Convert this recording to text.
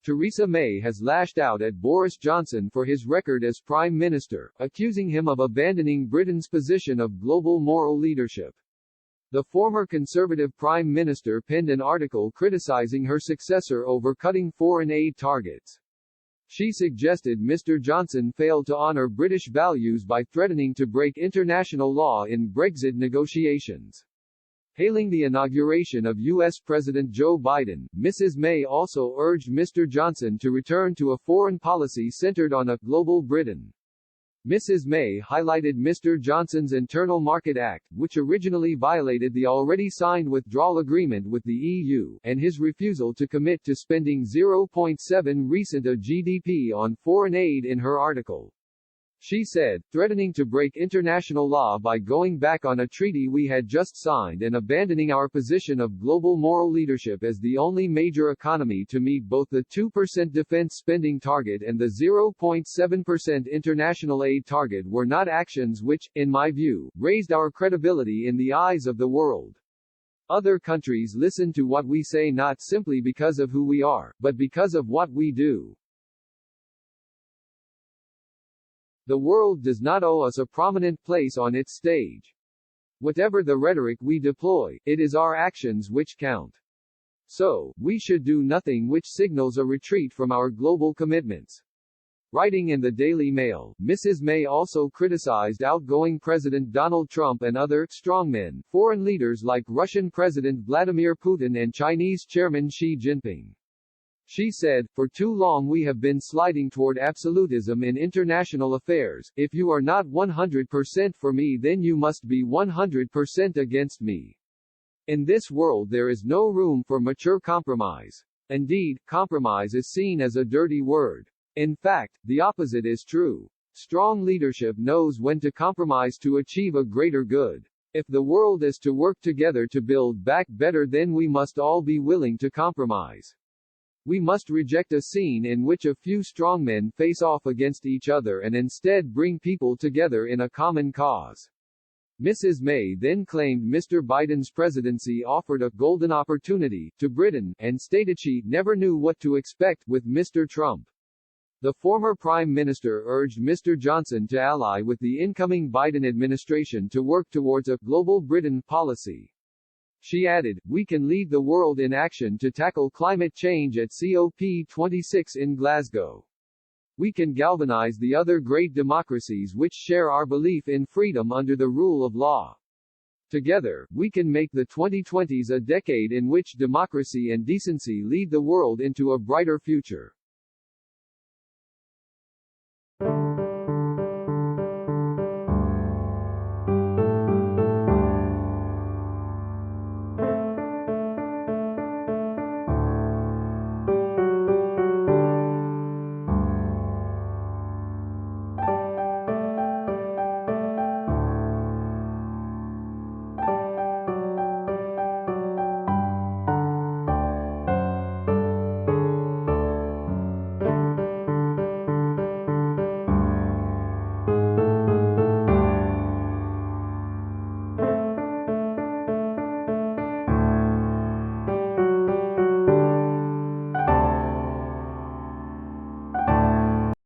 Theresa May has lashed out at Boris Johnson for his record as Prime Minister, accusing him of abandoning Britain's position of global moral leadership. The former Conservative Prime Minister penned an article criticizing her successor over cutting foreign aid targets. She suggested Mr. Johnson failed to honor British values by threatening to break international law in Brexit negotiations. Hailing the inauguration of U.S. President Joe Biden, Mrs. May also urged Mr. Johnson to return to a foreign policy centered on a global Britain. Mrs. May highlighted Mr. Johnson's Internal Market Act, which originally violated the already signed withdrawal agreement with the EU, and his refusal to commit to spending 0.7% of GDP on foreign aid in her article. She said, threatening to break international law by going back on a treaty we had just signed and abandoning our position of global moral leadership as the only major economy to meet both the 2% defense spending target and the 0.7% international aid target were not actions which, in my view, raised our credibility in the eyes of the world. Other countries listen to what we say not simply because of who we are, but because of what we do. The world does not owe us a prominent place on its stage. Whatever the rhetoric we deploy, it is our actions which count. So, we should do nothing which signals a retreat from our global commitments. Writing in the Daily Mail, Mrs. May also criticized outgoing President Donald Trump and other strongmen, foreign leaders like Russian President Vladimir Putin and Chinese Chairman Xi Jinping. She said, for too long we have been sliding toward absolutism in international affairs. If you are not 100% for me, then you must be 100% against me. In this world there is no room for mature compromise. Indeed, compromise is seen as a dirty word. In fact, the opposite is true. Strong leadership knows when to compromise to achieve a greater good. If the world is to work together to build back better, then we must all be willing to compromise. We must reject a scene in which a few strongmen face off against each other and instead bring people together in a common cause. Mrs. May then claimed Mr. Biden's presidency offered a golden opportunity to Britain, and stated she never knew what to expect with Mr. Trump. The former Prime Minister urged Mr. Johnson to ally with the incoming Biden administration to work towards a global Britain policy. She added, we can lead the world in action to tackle climate change at COP26 in Glasgow. We can galvanize the other great democracies which share our belief in freedom under the rule of law. Together, we can make the 2020s a decade in which democracy and decency lead the world into a brighter future.